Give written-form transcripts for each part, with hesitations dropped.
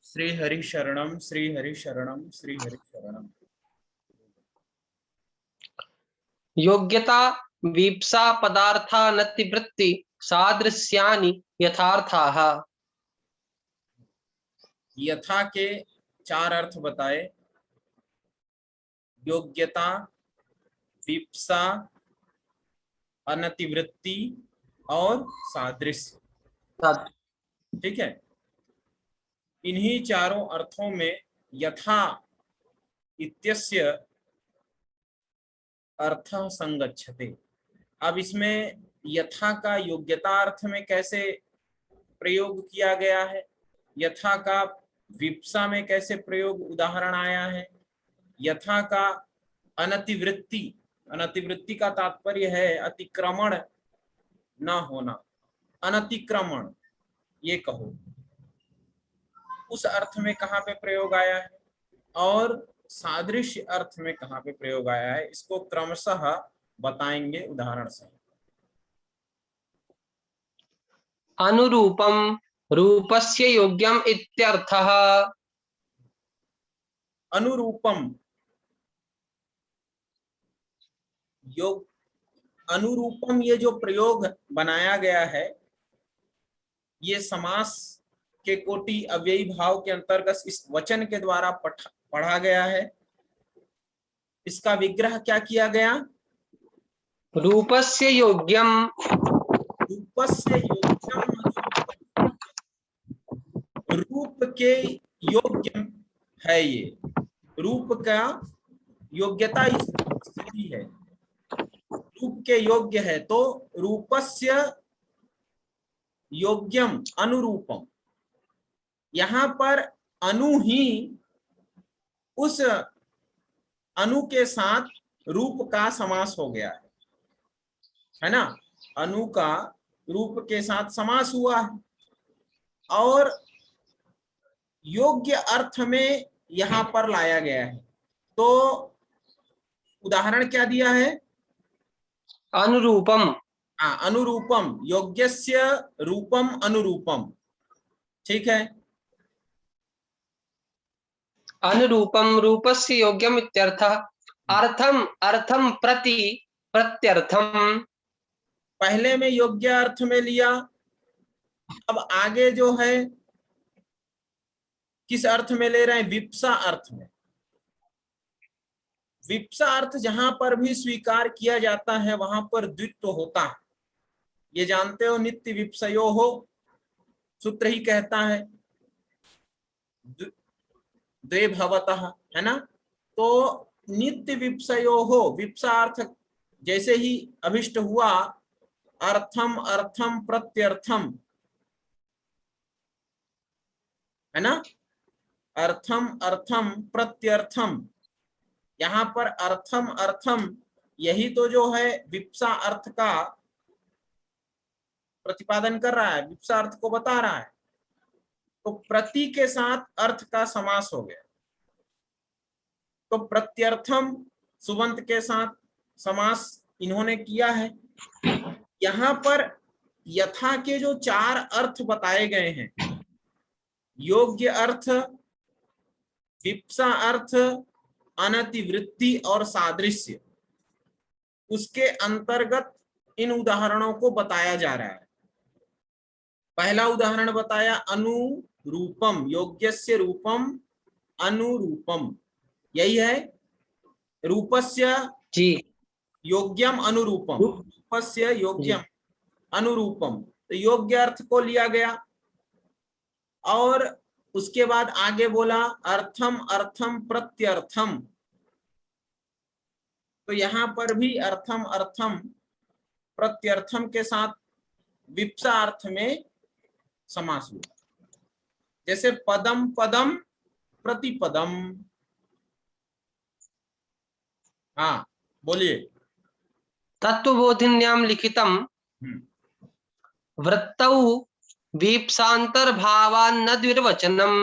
श्री हरि शरणम, श्री हरि शरणम, श्री हरि शरणम। योग्यता वीप्सा पदार्थानतिवृत्ति सादृश्यानि यथार्थाः। यथा के चार अर्थ बताए। योग्यता, विप्सा, अनतिवृत्ति और सादृश्य। ठीक है, इन्हीं चारों अर्थों में यथा इत्यस्य अर्थ संगच्छते। अब इसमें यथा का योग्यता अर्थ में कैसे प्रयोग किया गया है, यथा का विप्सा में कैसे प्रयोग उदाहरण आया है, यथा का अनतिवृत्ति, अनतिवृत्ति का तात्पर्य है अतिक्रमण न होना, अनतिक्रमण ये कहो, उस अर्थ में कहाँ पे प्रयोग आया है, और सादृश्य अर्थ में कहाँ पे प्रयोग आया है, इसको क्रमशः बताएंगे उदाहरण से। अनुरूपम रूपस्य योग्यम इत्यर्थः। अनुरूपम, योग अनुरूपम, ये जो प्रयोग बनाया गया है ये समास के कोटि अव्ययी भाव के अंतर्गत इस वचन के द्वारा पढ़ा गया है। इसका विग्रह क्या किया गया? रूपस्य योग्यम, रूपस्य योग्यम, रूप के योग्य है, ये रूप का योग्यता इस स्थिति है, रूप के योग्य है, तो रूपस्य योग्यम अनुरूपम, यहां पर अनु ही उस अनु के साथ रूप का समास हो गया है ना, अनु का रूप के साथ समास हुआ है, और योग्य अर्थ में यहां पर लाया गया है। तो उदाहरण क्या दिया है? अनुरूपम। हाँ, अनुरूपम, योग्यस्य रूपम अनुरूपम। ठीक है, अनुरूपम रूपस्य योग्यम इत्यर्थः। अर्थम अर्थम प्रति प्रत्यर्थम। पहले में योग्य अर्थ में लिया, अब आगे जो है किस अर्थ में ले रहे हैं? विप्सा अर्थ में। विप्सा अर्थ जहां पर भी स्वीकार किया जाता है वहां पर द्वित्व होता है, ये जानते हो, नित्य विप्सयो हो सूत्र ही कहता है, द्वे भवतः, है ना। तो नित्य विप्सयो हो, विप्सा अर्थ जैसे ही अभिष्ट हुआ, अर्थम अर्थम प्रत्यर्थम, है ना, अर्थम अर्थम प्रत्यर्थम, यहां पर अर्थम अर्थम यही तो जो है विप्सा अर्थ का प्रतिपादन कर रहा है, विप्सा अर्थ को बता रहा है। तो प्रति के साथ अर्थ का समास हो गया, तो प्रत्यर्थम सुबंत के साथ समास इन्होंने किया है। यहां पर यथा के जो चार अर्थ बताए गए हैं, योग्य अर्थ, विप्सा अर्थ, अनतिवृत्ति और सादृश्य, उसके अंतर्गत इन उदाहरणों को बताया जा रहा है। पहला उदाहरण बताया अनुरूपम, योग्यस्य रूपम अनुरूपम, यही है, रूपस्य जी, योग्यम अनुरूपम, रूपस्य योग्यम अनुरूपम, तो योग्य अर्थ को लिया गया, और उसके बाद आगे बोला अर्थम अर्थम प्रत्यर्थम, तो यहां पर भी अर्थम अर्थम प्रत्यर्थम के साथ विप्सा अर्थ में समास हुआ, जैसे पदम पदम प्रतिपदम। हाँ बोलिए। तत्वबोधिन्याम लिखितम वृत्तौ वीप्सांतर्भावान्न द्विर्वचनम।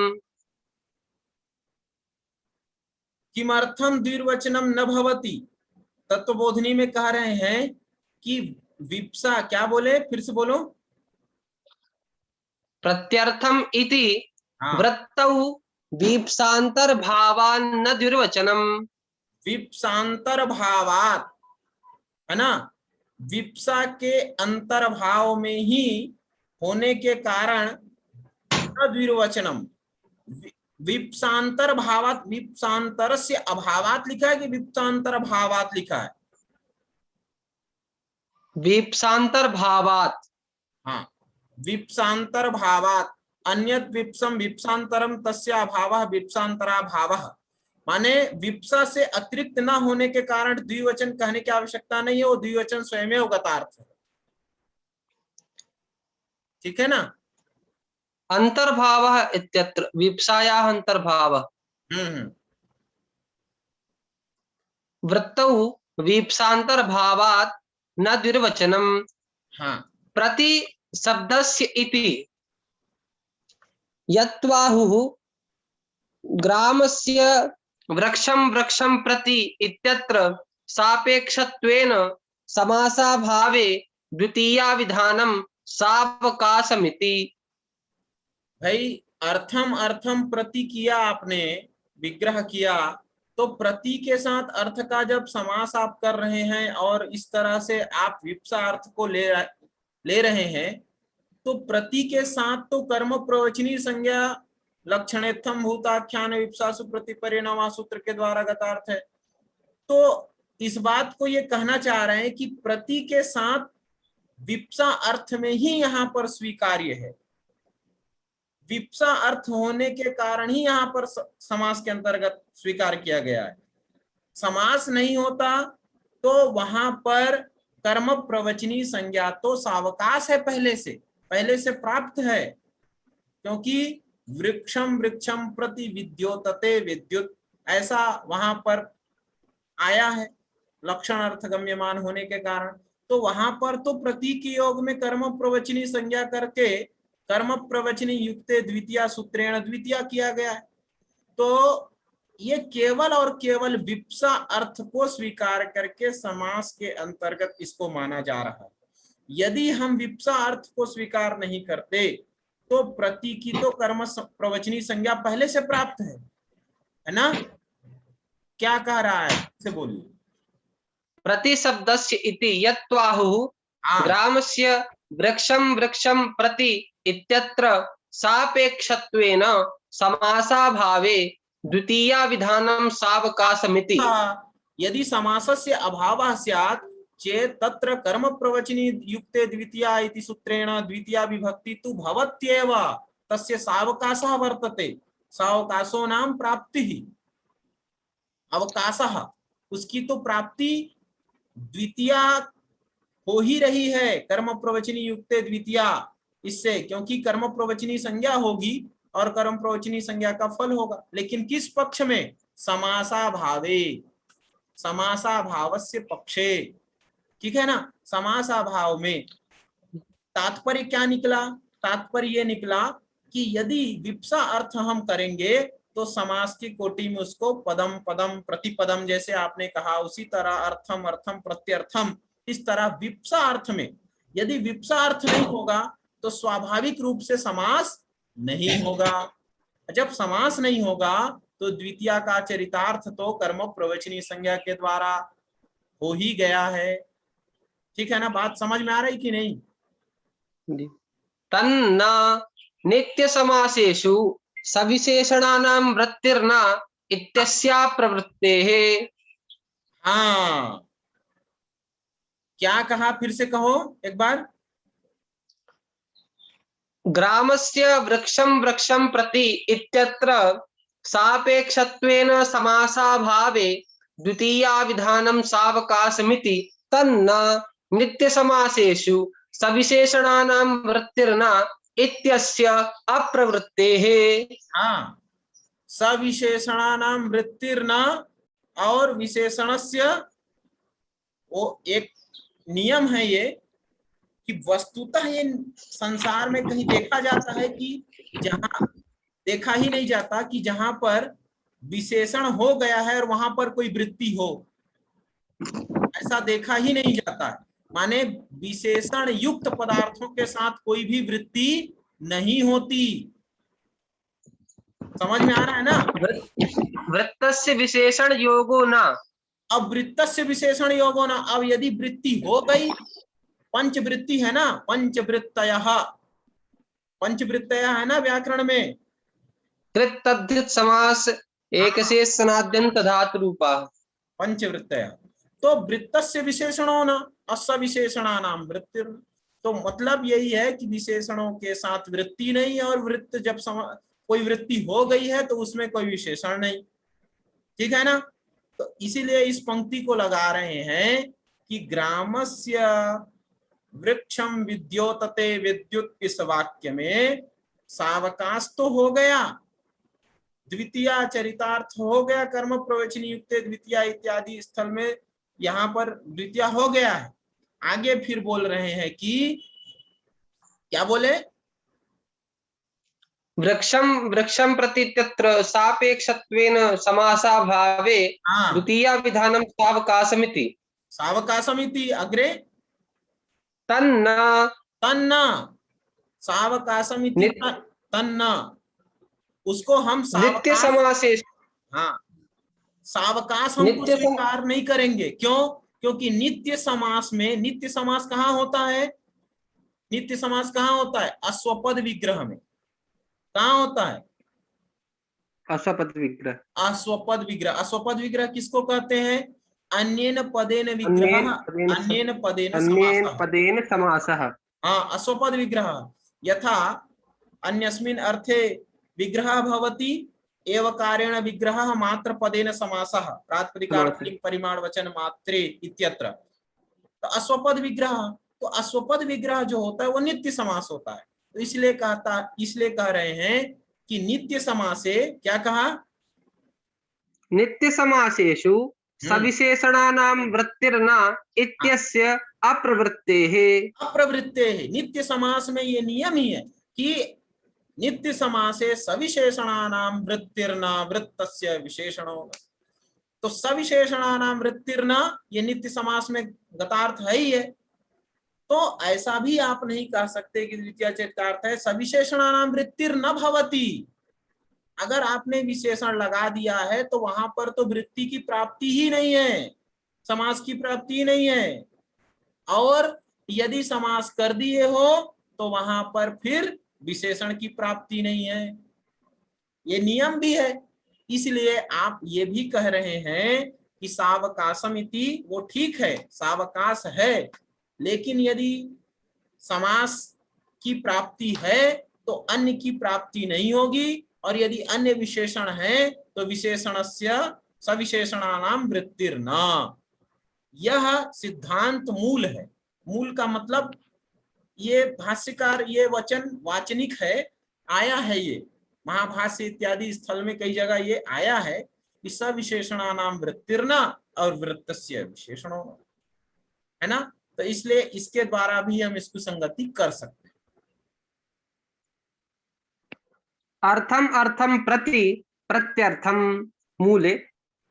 किमर्थम द्विर्वचनम न भवति? तत्वबोधनी में कह रहे हैं कि विप्सा, क्या बोले, फिर से बोलो। प्रत्यर्थम इति हाँ, वृत्तौ वीप्सांतर भावान्न द्विर्वचनम। विप्सांतर भावात, है ना, विप्सा के अंतर्भाव में ही होने के कारण द्विर्वचनम। विप्सांतर भावात, विप्सांतर से अभावात लिखा है कि विप्सांतर भावात लिखा है? वीप्सांतर भावात। हाँ, विप्सांतर भावात, अन्यत विप्सम विप्सांतरम तस्य अभावः विप्सांतरा भावः। माने विप्सा से अतिरिक्त ना होने के कारण द्विवचन कहने की आवश्यकता नहीं है, वो द्विवचन स्वयं गतार्थ है। ठीक है ना? अंतर्भावः इत्यत्र विप्सायाः अंतर्भावः। हम्म। वृत्तौ वीप्सांतर भावात न द्विर्वचनम। हाँ, प्रति शब्दस्य इति यत्वाहुः ग्रामस्य वृक्षं वृक्षं प्रति इत्यत्र सापेक्षत्वेन समासाभावे द्वितीया विधानं सावकाशमिति। भाई अर्थम अर्थम प्रति किया आपने, विग्रह किया, तो प्रति के साथ अर्थ का जब समास आप कर रहे हैं और इस तरह से आप विप्सा अर्थ को ले रहे हैं, तो प्रति के साथ तो कर्म प्रवचनी संज्ञा लक्षणेत्थम भूताख्यान विप्सासु प्रति परिणाम सूत्र के द्वारा गतार्थ है। तो इस बात को ये कहना चाह रहे हैं कि प्रति के साथ विप्सा अर्थ में ही यहाँ पर स्वीकार्य है। विप्सा अर्थ होने के कारण ही यहाँ पर समास के अंतर्गत स्वीकार किया गया है। समास नहीं होता तो वहां पर कर्म प्रवचनी संज्ञा तो सावकाश है, पहले से प्राप्त है, क्योंकि वृक्षम वृक्षम प्रति विद्योतते विद्युत, ऐसा वहां पर आया है लक्षण अर्थ गम्यमान होने के कारण। तो वहां पर तो प्रतीक योग में कर्म प्रवचनी संज्ञा करके कर्म प्रवचनी युक्ते द्वितीय सूत्रेण द्वितीय किया गया है। तो ये केवल और केवल विप्सा अर्थ को स्वीकार करके समास के अंतर्गत इसको माना जा रहा है। यदि हम विप्सा अर्थ को स्वीकार नहीं करते तो प्रति की तो कर्म प्रवचनी संज्ञा पहले से प्राप्त है ना? क्या कह रहा है से बोलिए। प्रति शब्दस्य इति यत्वाहुः हाँ, ग्रामस्य वृक्षं वृक्षं प्रति इत्यत्र सापेक्षत्वेन समासाभावे द्वितीया विधानं सावकाशमिति। यदि समासस्य अभावः स्यात् चेत् तत्र कर्म प्रवचनी युक्ते द्वितीया इति सूत्रेण द्वितीया विभक्ति तु भवत्येव, तस्य सावकाशः वर्तते। सावकाशो नाम प्राप्तिः, अवकाशः, उसकी तो प्राप्ति द्वितीया हो ही रही है कर्म प्रवचनी युक्ते द्वितीया, इससे, क्योंकि कर्म प्रवचनी संज्ञा होगी और कर्म प्रवचनी संज्ञा का फल होगा। लेकिन किस पक्ष में? समासा भावे, समासा भावस्य पक्षे। ठीक है ना? समासा भाव में तात्पर्य क्या निकला? तात्पर्य ये निकला कि यदि विप्सा अर्थ हम करेंगे तो समास की कोटि में उसको पदम पदम प्रतिपदम, जैसे आपने कहा, उसी तरह अर्थम अर्थम प्रत्यर्थम, इस तरह विप्सा अर्थ में यदि विप्सा अर्थ नहीं होगा तो स्वाभाविक रूप से समास नहीं होगा। जब समास नहीं होगा तो द्वितीया का चरितार्थ तो कर्म प्रवचनी संज्ञा के द्वारा हो ही गया है। ठीक है ना? बात समझ में आ रही कि नहीं? तन्न नित्य समासेषु सविशेषणानां वृत्तिर्न इत्यस्या प्रवृत्तेः। हाँ, क्या कहा? फिर से कहो एक बार। ग्रामस्य वृक्षं वृक्षं प्रति इत्यत्र सापेक्षत्वेन समासाभावे द्वितीया विधानं सावकाशमिति तन्न नित्य समासेषु सविशेषणानां वृत्तिर्न इत्यस्य अप्रवृत्तेः। हाँ, सविशेषणानां वृत्तिर्न, और विशेषणस्य वो एक नियम है ये कि वस्तुतः ये संसार में कहीं देखा जाता है कि जहां, देखा ही नहीं जाता कि जहां पर विशेषण हो गया है और वहां पर कोई वृत्ति हो, ऐसा देखा ही नहीं जाता है। माने विशेषण युक्त पदार्थों के साथ कोई भी वृत्ति नहीं होती। समझ में आ रहा है ना? वृत्तस्य विशेषण योगो न। अब वृत्तस्य विशेषण योगो ना, अब यदि वृत्ति हो गई, पंचवृत्ति है ना, पंचवृत्तयः, पंचवृत्तयः है ना व्याकरण में, कृत तद्धित समास एक हाँ से सनाद्यंत धातु रूपा। पंचवृत्तयः। तो वृत्तस्य विशेषणो न असविशेषणानाम वृत्तिर, तो मतलब यही है कि विशेषणों के साथ वृत्ति नहीं, और वृत्त जब कोई वृत्ति हो गई है तो उसमें कोई विशेषण नहीं, ठीक है ना? तो इसीलिए इस पंक्ति को लगा रहे हैं कि ग्रामस्य वृक्षम विद्योतते विद्युत, इस वाक्य में सावकाश तो हो गया, द्वितीय चरितार्थ हो गया, कर्म प्रवचनी युक्त द्वितीय इत्यादि स्थल में यहाँ पर द्वितीय हो गया है। आगे फिर बोल रहे हैं कि क्या बोले, वृक्षम वृक्षम प्रति तत्र सापेक्षत्वेन समासाभावे हाँ द्वितीय विधानम सावकाशमिति सावकाशमिति अग्रे तन्न तन्न, सावकाशमिति नित्य तन्न, उसको हम नित्य सावकाश, समासेश हाँ सावकाश हमको नित्य सम, स्वीकार नहीं करेंगे, क्यों? क्योंकि नित्य समास में, नित्य समास कहाँ होता है, नित्य समास कहाँ होता है, अश्वपद विग्रह में। कहाँ होता है? अश्वपद विग्रह। अश्वपद विग्रह। अश्वपद विग्रह किसको कहते हैं? अन्येन पदेन विग्रह, अन्येन पदेन अन्येन पदेन अन्येन समासः। पदेन समासः। हाँ अश्वपद विग्रह, यथा अन्यस्मिन् अर्थे विग्रह भवति, एवकारेण विग्रह मात्र पदेन समासः, प्रातिपदिकार्थ लिंग परिमाण वचन मात्रे इत्यत्र। तो अश्वपद विग्रह, तो अश्वपद विग्रह जो होता है वो नित्य समास होता है। तो इसलिए कह रहे हैं कि नित्य समासे, क्या कहा, नित्य समासेषु सविशेषणानां वृत्तिर्न इत्यस्य अप्रवृत्तेः। अप्रवृत्तेः, नित्य समास में ये नियम ही है कि नित्य समासे सविशेषणानां वृत्तिर्न वृत्तस्य विशेषणो। तो सविशेषणानां वृत्तिर्न, ये नित्य समास में गतार्थ है ही है। तो ऐसा भी आप नहीं कह सकते कि द्वितीय चरितार्थ है सविशेषणानां वृत्तिर्न भवति। अगर आपने विशेषण लगा दिया है तो वहां पर तो वृत्ति की प्राप्ति ही नहीं है, समास की प्राप्ति ही नहीं है। और यदि समास कर दिए हो तो वहां पर फिर विशेषण की प्राप्ति नहीं है, ये नियम भी है। इसलिए आप ये भी कह रहे हैं कि सावकाशम इति, वो ठीक है सावकाश है, लेकिन यदि समास की प्राप्ति है तो अन्य की प्राप्ति नहीं होगी, और यदि अन्य विशेषण है तो विशेषणस्य सविशेषणानाम वृत्तिर्न। यह सिद्धांत मूल है। मूल का मतलब ये भाष्यकार, ये वचन वाचनिक है, आया है, ये महाभाष्य इत्यादि स्थल में कई जगह ये आया है कि सविशेषणानाम वृत्तिर्न और वृत्तस्य विशेषणो, है ना? तो इसलिए इसके द्वारा भी हम इसको संगति कर सकते हैं। अर्थम अर्थम प्रति प्रत्यर्थम मूले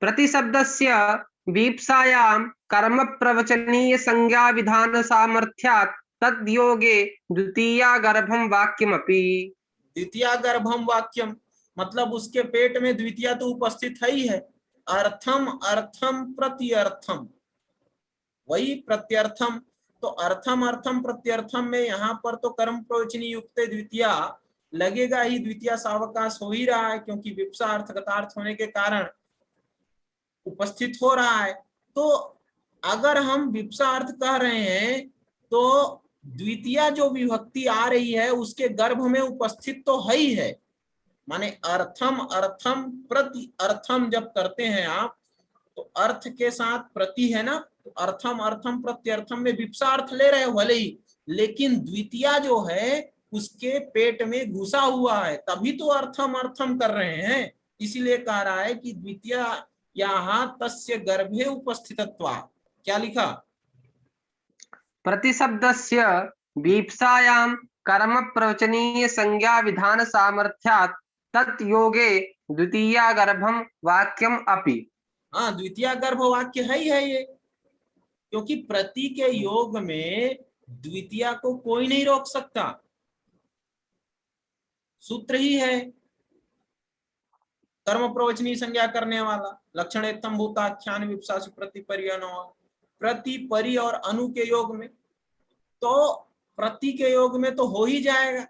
प्रतिशब्दस्य वीप्सायां कर्म प्रवचनीय संज्ञा विधान सामर्थ्यात् तद्योगे द्वितीया गर्भम वाक्यमपि। द्वितीय गर्भम वाक्यम मतलब उसके पेट में द्वितीय तो उपस्थित है ही है। अर्थम अर्थम प्रत्यर्थम, वही प्रत्यर्थम। तो अर्थम अर्थम प्रत्यर्थम में यहाँ पर तो कर्म प्रवचनी युक्त द्वितीय लगेगा ही, द्वितीय सावकाश हो ही रहा है, क्योंकि विप्सा अर्थगतार्थ होने के कारण उपस्थित हो रहा है। तो अगर हम विप्सा अर्थ कह रहे हैं तो द्वितीय जो विभक्ति आ रही है उसके गर्भ में उपस्थित तो है ही है। माने अर्थम अर्थम प्रति अर्थम जब करते हैं आप तो अर्थ के साथ प्रति है ना, तो अर्थम अर्थम प्रत्यर्थम में विप्सा अर्थ ले रहे हो भले ही, लेकिन द्वितीय जो है उसके पेट में घुसा हुआ है, तभी तो अर्थम अर्थम कर रहे हैं। इसीलिए कह रहा है कि द्वितीय यहाँ तस्य गर्भे उपस्थितत्वा, क्या लिखा, प्रतिशब्दस्य वीप्सायां कर्म प्रवचनीय संज्ञा विधान सामर्थ्यात् तत् योगे द्वितीया गर्भम वाक्यम अपि। हाँ द्वितीय गर्भ वाक्य है ही है ये, क्योंकि प्रति के योग में द्वितीय को कोई नहीं रोक सकता, सूत्र ही है। कर्म प्रवचनीय संज्ञा करने वाला, लक्षण एकदम भूताख्यान विप्सा प्रति परि और अनु के योग में, तो प्रति के योग में तो हो ही जाएगा,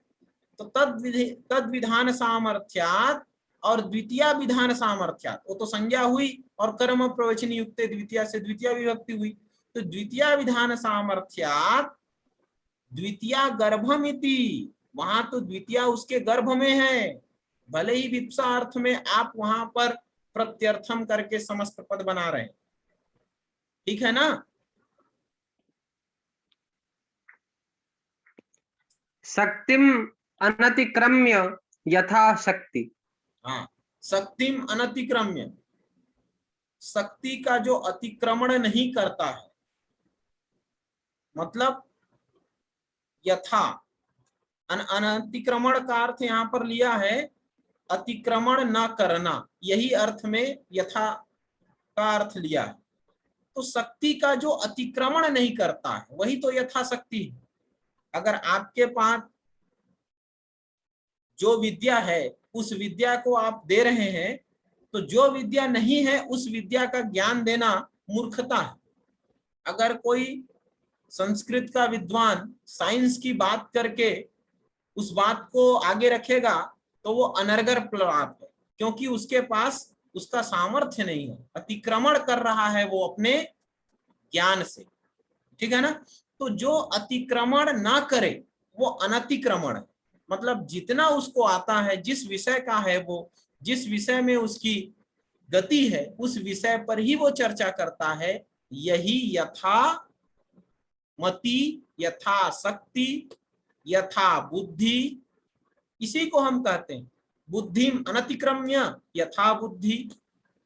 तो तद विधान सामर्थ्यात और द्वितीय विधान सामर्थ्यात, वो तो संज्ञा हुई और कर्म प्रवचनी युक्त द्वितीय से द्वितीय विभक्ति हुई, तो द्वितीय विधान सामर्थ्यात द्वितीय गर्भमिति, वहां तो द्वितीय उसके गर्भ में है, भले ही विप्सा अर्थ में आप वहां पर प्रत्यर्थम करके समस्त पद बना रहे हैं, ठीक है ना। शक्तिम अनतिक्रम्य यथा शक्ति। हाँ, शक्तिम अनतिक्रम्य, शक्ति का जो अतिक्रमण नहीं करता है, मतलब यथा, अनतिक्रमण का अर्थ यहाँ पर लिया है अतिक्रमण न करना, यही अर्थ में यथा का अर्थ लिया है, तो शक्ति का जो अतिक्रमण नहीं करता है वही तो यथाशक्ति है। अगर आपके पास जो विद्या है उस विद्या को आप दे रहे हैं, तो जो विद्या नहीं है उस विद्या का ज्ञान देना मूर्खता है। अगर कोई संस्कृत का विद्वान साइंस की बात करके उस बात को आगे रखेगा तो वो अनर्गल बात है, क्योंकि उसके पास उसका सामर्थ्य नहीं है, अतिक्रमण कर रहा है वो अपने ज्ञान से, ठीक है ना। तो जो अतिक्रमण ना करे वो अनतिक्रमण है, मतलब जितना उसको आता है, जिस विषय का है वो, जिस विषय में उसकी गति है उस विषय पर ही वो चर्चा करता है, यही यथा मति, यथा शक्ति, यथा बुद्धि, इसी को हम कहते हैं बुद्धिम अनतिक्रम्य यथा बुद्धि,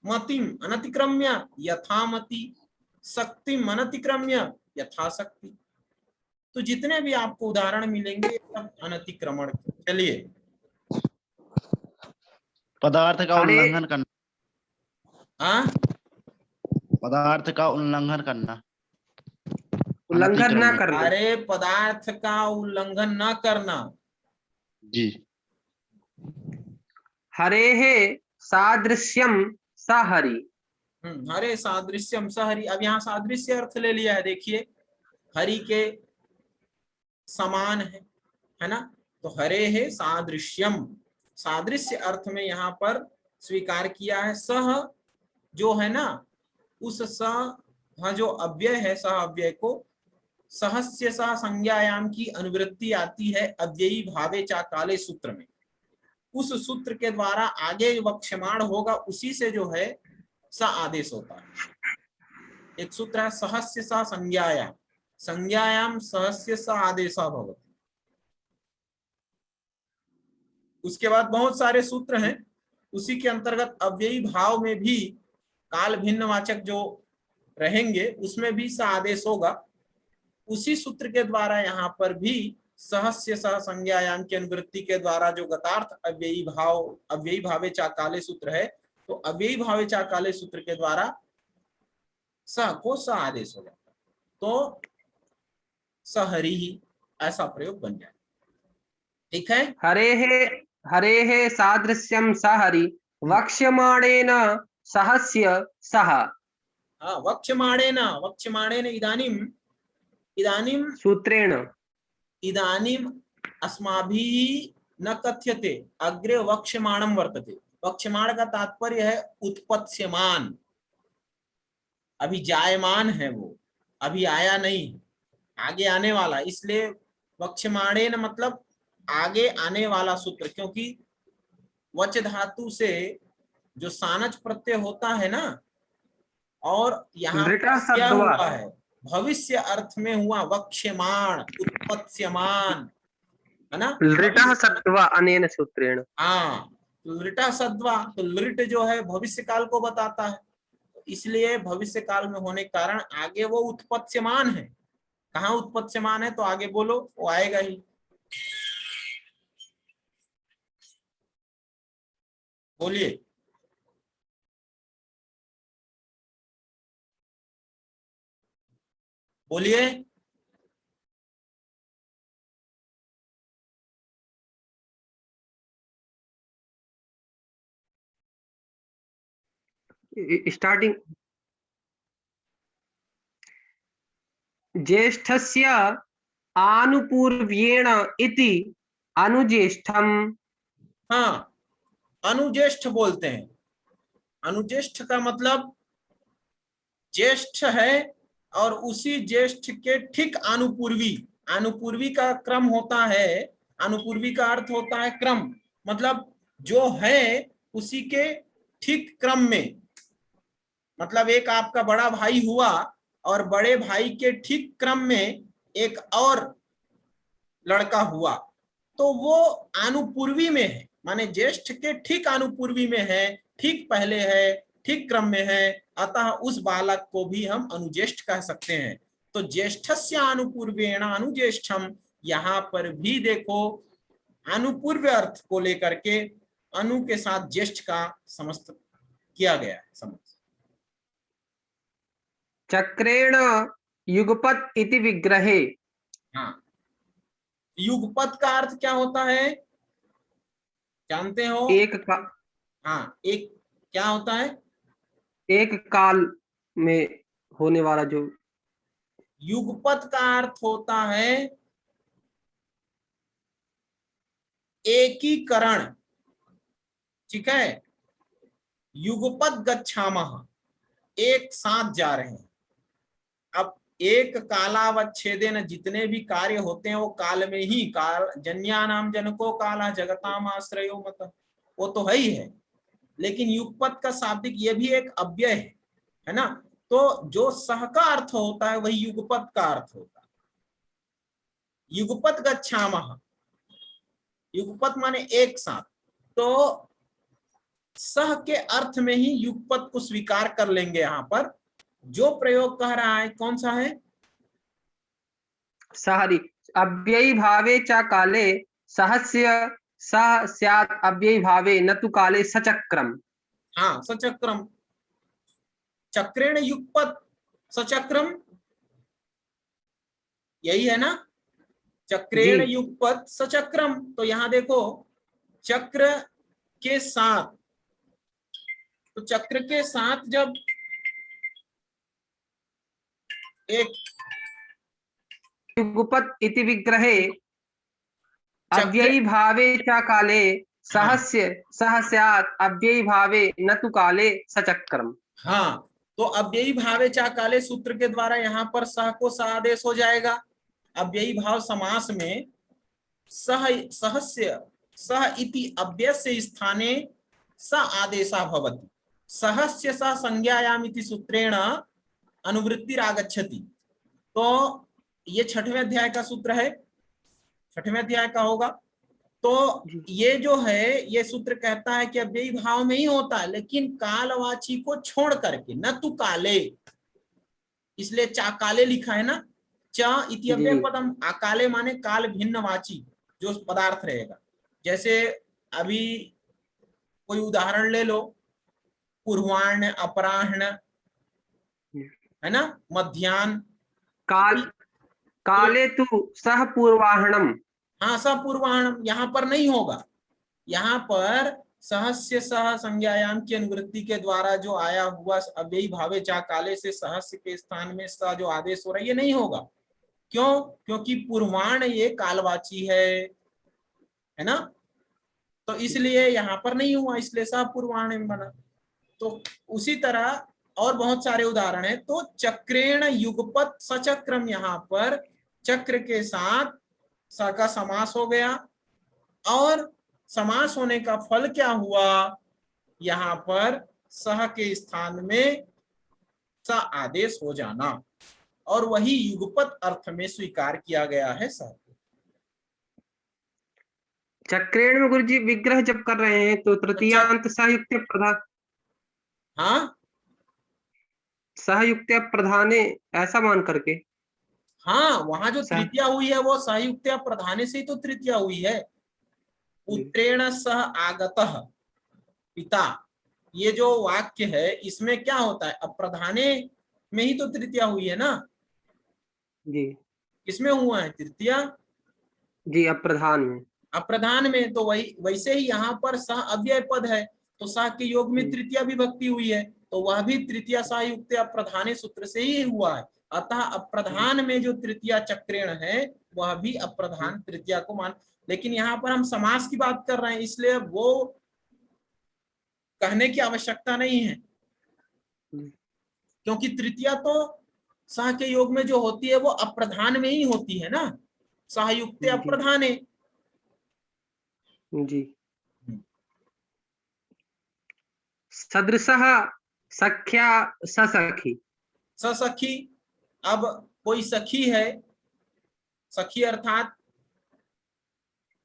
मतिम अनतिक्रम्य यथा मति, शक्तिम अनतिक्रम्य यथा शक्ति। तो जितने भी आपको उदाहरण मिलेंगे सब अनतिक्रमण। चलिए, पदार्थ का अरे उल्लंघन करना, हाँ, पदार्थ का उल्लंघन करना, उल्लंघन ना अनतिक्रमण। करना। अरे पदार्थ का उल्लंघन न करना। जी। हरेः सादृश्यम सहरि। हरे सादृश्यम सहरि, अब यहाँ सादृश्य अर्थ ले लिया है, देखिए हरि के समान है ना, तो हरे है सादृश्यम, सादृश्य अर्थ में यहाँ पर स्वीकार किया है। सह जो है ना, उस सह जो अव्यय है, सह अव्यय को सहस्य सह संज्ञायाम की अनुवृत्ति आती है अव्ययी भावे चा काले सूत्र में, उस सूत्र के द्वारा आगे वक्ष्यमाण होगा, उसी से जो है स आदेश होता है। एक सूत्र है सहस्य स संज्ञायाम, संज्ञायाम सहस्य स आदेश भवति। उसके बाद बहुत सारे सूत्र हैं, उसी के अंतर्गत अव्ययी भाव में भी काल भिन्न वाचक जो रहेंगे उसमें भी स आदेश होगा, उसी सूत्र के द्वारा यहाँ पर भी सहस्य सह संज्ञायाम की अनुवृत्ति के द्वारा जो गतार्थ अव्ययी भाव, अव्ययी भावे चा काले सूत्र है, तो अव्ययी भावे चा काले सूत्र के द्वारा सह को स आदेश हो जाता है, तो सहरि ही ऐसा प्रयोग बन जाए, ठीक है। हरेः सादृश्यम सहरि वक्ष्यमाणेन सहस्य सह। हाँ, वक्ष्यमाणेन इदानीम, इदानीम सूत्रेण इदानीम अस्माभिः न कथ्यते, अग्रे वक्ष्यमाणं वर्तते, वक्ष्यमाण का तात्पर्य है उत्पत्स्यमान, अभी जायमान है वो, अभी आया नहीं, आगे आने वाला, इसलिए वक्ष्यमाणेन मतलब आगे आने वाला सूत्र, क्योंकि वच धातु से जो सानच प्रत्यय होता है ना, और यहाँ लृटः क्या सद्वा हुआ है, भविष्य अर्थ में हुआ वक्ष्यमाण, उत्पत्स्यमान, है ना, लृटः भविष्य। सद्वा अनेन सूत्रेण। हाँ, तो लृटा सद्वा, तो लृट जो है भविष्य काल को बताता है, इसलिए भविष्य काल में होने के कारण आगे वो उत्पत्स्यमान है। कहाँ उत्पत्स्यमान है, तो आगे बोलो, वो आएगा ही, बोलिए। बोलिए। स्टार्टिंग ज्येष्ठस्य आनुपूर्व्येण इति अनुज्येष्ठम। हाँ, अनुज्येष्ठ बोलते हैं। अनुज्येष्ठ का मतलब ज्येष्ठ है और उसी ज्येष्ठ के ठीक अनुपूर्वी। अनुपूर्वी का क्रम होता है, अनुपूर्वी का अर्थ होता है क्रम, मतलब जो है उसी के ठीक क्रम में। मतलब एक आपका बड़ा भाई हुआ और बड़े भाई के ठीक क्रम में एक और लड़का हुआ, तो वो अनुपूर्वी में है, माने ज्येष्ठ के ठीक अनुपूर्वी में है, ठीक पहले है, ठीक क्रम में है, अतः उस बालक को भी हम अनुज्येष्ठ कह सकते हैं। तो ज्येष्ठस्य अनुपूर्वेण अनुज्येष्ठम, यहाँ पर भी देखो अनुपूर्व अर्थ को लेकर के अनु के साथ ज्येष्ठ का समस्त किया गया है समझ। चक्रेण युगपत इति विग्रहे। हाँ, युगपत का अर्थ क्या होता है जानते हो? एक का हाँ, एक क्या होता है? एक काल में होने वाला जो युगपत का अर्थ होता है एकीकरण। ठीक है, युगपत गच्छामः, एक साथ जा रहे हैं। अब एक कालावच्छेदेन जितने भी कार्य होते हैं वो काल में ही, काल जन्यानाम जनको काला जगताम आश्रयो मत, वो तो है ही है। लेकिन युगपत का शाब्दिक ये भी एक अव्यय है ना, तो जो सह का अर्थ होता है वही युगपत का अर्थ होता है। युगपत गच्छामः, युगपत माने एक साथ, तो सह के अर्थ में ही युगपत को स्वीकार कर लेंगे। यहाँ पर जो प्रयोग कह रहा है कौन सा है? सहरि। अव्ययी भावे च काले सहस्य सह स्यात् अव्ययी भावे न तु काले सचक्रम। हाँ, सचक्रम। चक्रेण युगपत सचक्रम, यही है ना? चक्रेण जी युगपत सचक्रम। तो यहाँ देखो चक्र के साथ, तो चक्र के साथ जब एक युगपत इति विग्रहे चक्र, अव्ययी भावे च काले हाँ सहस्य सह स्यात् अव्ययी भावे न तु काले सचक्रम। हाँ, तो अव्ययी भावे चा काले सूत्र के द्वारा यहाँ पर सह को सह आदेश हो जाएगा। अव्ययी भाव समास में सह सहस्य सह इति अव्ययस्य स्थाने स आदेशा भवति। सहस्य सह संज्ञायाम इति सूत्रेण अनुवृत्तिरागच्छति। तो ये 6वें अध्याय का सूत्र है, 6वें अध्याय का होगा। तो ये जो है ये सूत्र कहता है कि अव्ययी भाव में ही होता है, लेकिन कालवाची को छोड़ करके, न तु काले, इसलिए चाकाले लिखा है ना। च इति अव्यय जी पदम, अकाले माने काल भिन्नवाची जो पदार्थ रहेगा। जैसे अभी कोई उदाहरण ले लो, पूर्वाह्न, अपराह्न, है ना, मध्याह्न। काल तो काले तु सह पूर्वाहणम। हाँ, सह पूर्वाह्न यहाँ पर नहीं होगा। यहाँ पर सहस्य सह संज्ञायाम की अनुवृत्ति के द्वारा जो आया हुआ अव्ययी भावे चा काले से सहस्य के स्थान में स जो आदेश हो रहा है ये नहीं होगा। क्यों? क्योंकि पूर्वाण ये कालवाची है ना, तो इसलिए यहाँ पर नहीं हुआ, इसलिए सह पूर्वाण में बना। तो उसी तरह और बहुत सारे उदाहरण है। तो चक्रेण युगपत सचक्रम, यहाँ पर चक्र के साथ स का समास हो गया, और समास होने का फल क्या हुआ? यहाँ पर सह के स्थान में स आदेश हो जाना, और वही युगपत अर्थ में स्वीकार किया गया है सह। चक्रेण में गुरुजी विग्रह जब कर रहे हैं तो तृतीयांत सहयुक्त प्रधान, हाँ सहयुक्त प्रधाने ऐसा मान करके। हाँ, वहां जो सह तृतीया हुई है वो सहयुक्त प्रधाने से ही तो तृतीया हुई है। पुत्रेण सह आगतः पिता, ये जो वाक्य है इसमें क्या होता है? अप्रधाने में ही तो तृतीया हुई है ना। जी किसमें हुआ है तृतीया? जी अप्रधान में। अप्रधान में। तो वही वैसे ही यहाँ पर सह अव्यय पद है, तो सा के योग में तृतीया विभक्ति हुई है, तो वह भी तृतीया सा युक्त अप्रधाने सूत्र से ही हुआ है। अतः अप्रधान में जो तृतीया चक्रेण है वह भी अप्रधान तृतीया को मान। लेकिन यहाँ पर हम समास की बात कर रहे हैं, इसलिए वो कहने की आवश्यकता नहीं है, क्योंकि तृतीया तो सह के योग में जो होती है वो अप्रधान में ही होती है ना, सहयुक्त अप्रधाने। जी। सदृशः सख्या ससखी। ससखी, अब कोई सखी है, सखी अर्थात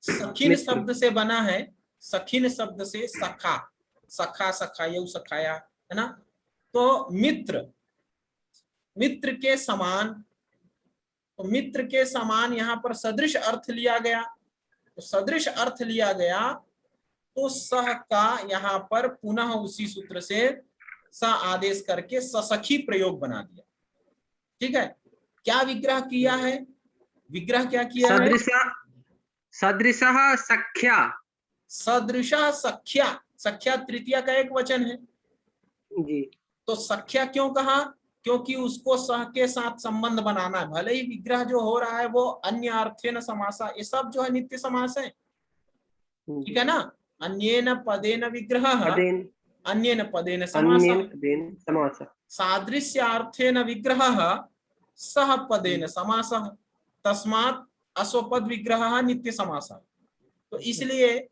सखिन मित्र। शब्द से बना है, सखिन शब्द से सखा, सखा सखायु सखाया, है ना। तो मित्र, मित्र के समान, तो मित्र के समान यहाँ पर सदृश अर्थ लिया गया, तो सदृश अर्थ लिया गया तो सह का यहाँ पर पुनः उसी सूत्र से स आदेश करके ससखी प्रयोग बना दिया। ठीक है, क्या विग्रह किया है, विग्रह क्या किया है, सदृशः सख्या। सदृशा सख्या, सख्या तृतीया का एक वचन है जी। तो सख्या क्यों कहा, क्योंकि उसको सह के साथ संबंध बनाना है। भले ही विग्रह जो हो रहा है वो अन्य अर्थेन समासा, ये सब जो है नित्य समास है, ठीक है ना। अन्येन पदेन विग्रहः, अन्येन पदेन समासः, सादृश्यार्थेन विग्रहः सह पदेन समासः, तस्मात् अस्वपद विग्रहः नित्य समासः। तो इसलिए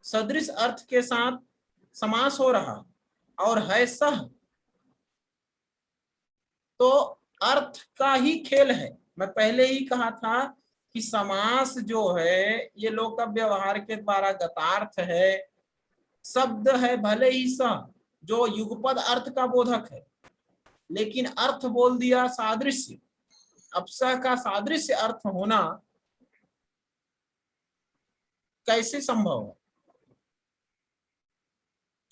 सदृश अर्थ के साथ समास हो रहा और है सह, तो अर्थ का ही खेल है। मैं पहले ही कहा था कि समास जो है ये लोक व्यवहार के द्वारा गतार्थ है, शब्द है भले ही सह जो युगपद अर्थ का बोधक है, लेकिन अर्थ बोल दिया सादृश्य। अब सह का सादृश्य अर्थ होना कैसे संभव है,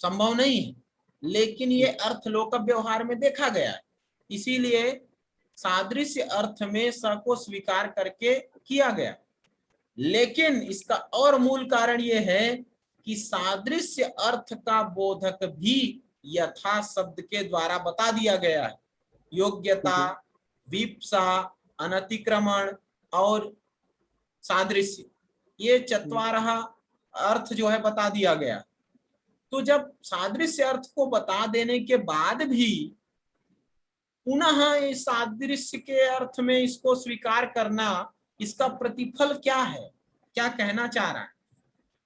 संभव नहीं है, लेकिन ये अर्थ लोक व्यवहार में देखा गया है, इसीलिए सादृश्य अर्थ में स को स्वीकार करके किया गया। लेकिन इसका और मूल कारण ये है कि सादृश्य अर्थ का बोधक भी यथा शब्द के द्वारा बता दिया गया है। योग्यता, विप्सा, अनतिक्रमण और सादृश्य, ये चत्वारः अर्थ जो है बता दिया गया। तो जब सादृश्य अर्थ को बता देने के बाद भी पुनः इस सादृश्य के अर्थ में इसको स्वीकार करना, इसका प्रतिफल क्या है, क्या कहना चाह रहा है,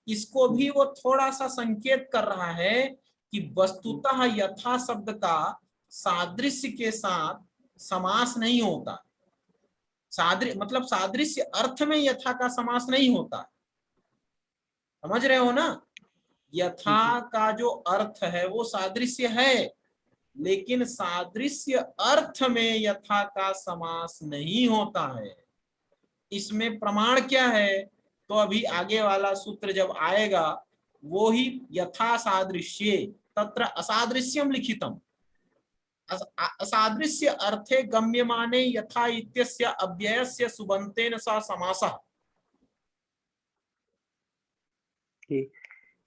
इसको भी वो थोड़ा सा संकेत कर रहा है कि वस्तुतः यथा शब्द का सादृश्य के साथ समास नहीं होता। मतलब सादृश्य अर्थ में यथा का समास नहीं होता, समझ रहे हो ना। यथा का जो अर्थ है वो सादृश्य है, लेकिन सादृश्य अर्थ में यथा का समास नहीं होता है। इसमें प्रमाण क्या है, तो अभी आगे वाला सूत्र जब आएगा वो ही यथा सादृश्ये तत्र असादृश्यम लिखितम, असादृश्य अर्थे गम्यमाने यथा इत्यस्य अव्ययस्य सुबन्तेन सा समासः।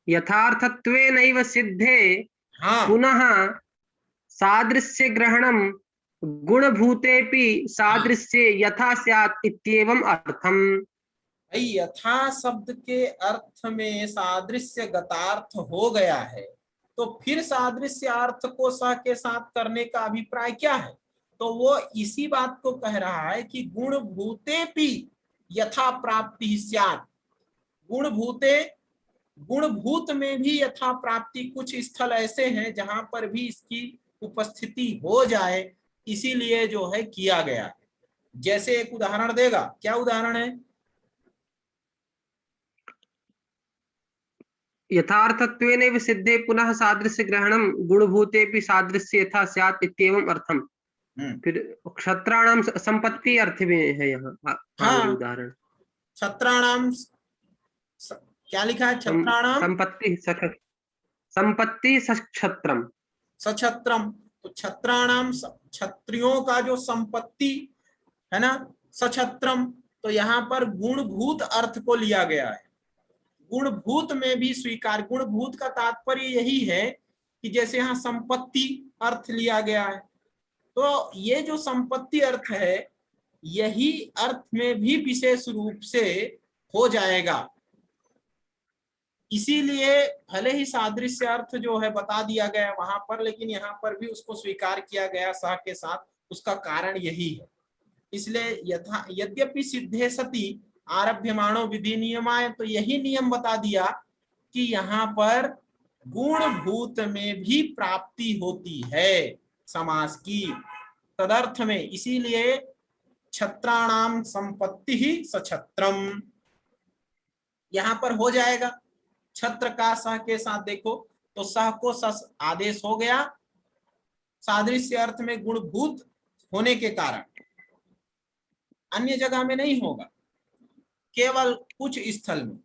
यथार्थत्वेनैव सिद्धे हाँ, पुनः सादृश्य ग्रहणम गुणभूतेपि सादृश्ये यथा स्यात् इत्येवम् अर्थम। यथा शब्द के अर्थ में सादृश्य गतार्थ हो गया है, तो फिर सादृश्य अर्थ को स के साथ करने का अभिप्राय क्या है, तो वो इसी बात को कह रहा है कि गुणभूतेपि यथा प्राप्ति स्यात्। गुणभूते, गुणभूत में भी यथा प्राप्ति, कुछ स्थल ऐसे हैं जहां पर भी इसकी उपस्थिति हो जाए, इसीलिए जो है किया गया है। जैसे एक उदाहरण देगा, क्या उदाहरण है, यथार्थत्वेनैव सिद्धे पुनः सादृश्य ग्रहणम गुणभूतेपि सादृश्य यथा स्यात् इत्येवम् अर्थम। फिर क्षत्राणाम संपत्ति अर्थ में है यहाँ। हाँ, उदाहरण छत्राणाम, क्या लिखा है, छत्राणाम संपत्ति संपत्ति सक्षत्रम, सछत्रम, तो छत्राणाम क्षत्रियों का जो संपत्ति है ना, सछत्रम, तो यहाँ पर गुणभूत अर्थ को लिया गया है। गुणभूत में भी स्वीकार, गुणभूत का तात्पर्य यही है कि जैसे यहाँ संपत्ति अर्थ लिया गया है, तो ये जो संपत्ति अर्थ है यही अर्थ में भी विशेष रूप से हो जाएगा। इसीलिए भले ही सादृश्य अर्थ जो है बता दिया गया वहां पर, लेकिन यहाँ पर भी उसको स्वीकार किया गया सह के साथ, उसका कारण यही है। इसलिए यद्यपि सिद्धे सती आरभ्यमाणो विधि नियमाय, तो यही नियम बता दिया कि यहाँ पर गुणभूत में भी प्राप्ति होती है समास की तदर्थ में। इसीलिए छत्राणाम संपत्ति ही सछत्रम यहां पर हो जाएगा। छत्र का सह के साथ देखो तो सह को सस आदेश हो गया सादृश्य अर्थ में गुणभूत होने के कारण, अन्य जगह में नहीं होगा, केवल कुछ स्थल में।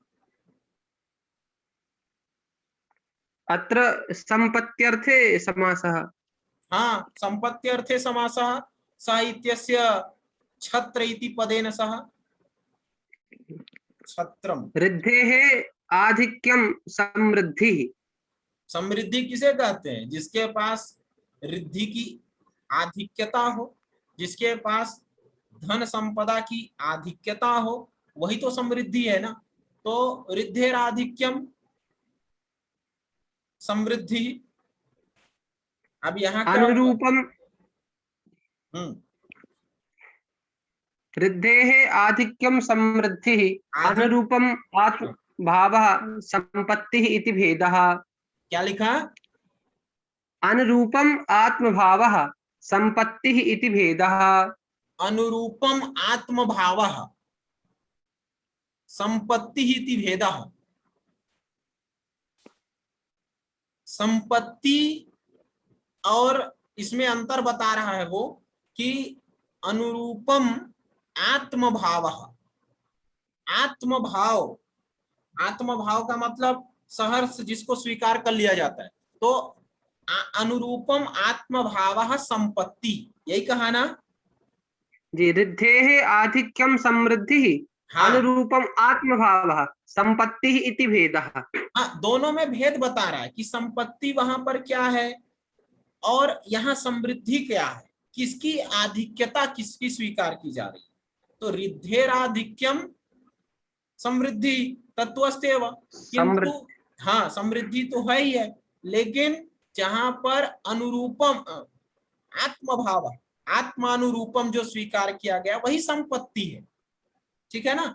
अत्र संपत्त्यर्थे समासः। हाँ, संपत्त्यर्थे समासः स इत्यस्य छत्र इति पदेन सह छत्रम। रिद्धेः आधिक्यम समृद्धि। समृद्धि किसे कहते हैं? जिसके पास रिद्धि की आधिक्यता हो, जिसके पास धन संपदा की आधिक्यता हो, वही तो समृद्धि है ना। तो रिद्धेराधिक्यम समृद्धि। अब यहाँ क्या अनुरूपम रिद्धेः आधिक्यम समृद्धि अनुरूपम आत्म भावः संपत्तिः इति भेदः। क्या लिखा? अनुरूपम आत्मभावः संपत्तिः इति भेदः। अनुरूपम आत्मभावः संपत्तिः इति भेदः। संपत्ति और इसमें अंतर बता रहा है वो कि अनुरूपम आत्मभावः, आत्मभाव, आत्मभाव का मतलब सहर्ष जिसको स्वीकार कर लिया जाता है, तो अनुरूपम आत्मभावः संपत्ति, यही कहा ना जी। रिद्धेः आधिक्यम समृद्धि हाँ, अनुरूपम आत्मभावः संपत्तिः इति भेदः। हाँ, दोनों में भेद बता रहा है कि संपत्ति वहां पर क्या है और यहाँ समृद्धि क्या है, किसकी आधिक्यता किसकी स्वीकार की जा रही है। तो रिद्धेराधिक्यम समृद्धि तत्वस्तेव, किंतु हाँ समृद्धि तो है ही है, लेकिन जहां पर अनुरूपम आत्मभाव, आत्मानुरूपम जो स्वीकार किया गया वही संपत्ति है। ठीक है ना।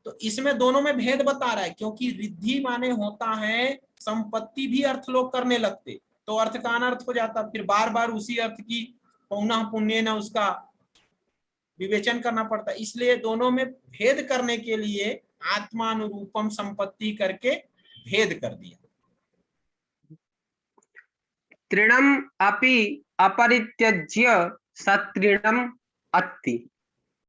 तो इसमें दोनों में भेद बता रहा है, क्योंकि रिद्धि माने होता है संपत्ति भी अर्थ लोग करने लगते तो अर्थ का अनर्थ हो जाता, फिर बार बार उसी अर्थ की पौनः पुण्य न उसका विवेचन करना पड़ता। इसलिए दोनों में भेद करने के लिए आत्मानुरूपम संपत्ति करके भेद कर दिया। तृणम अपि अपरित्यज्य सतृणम अस्ति।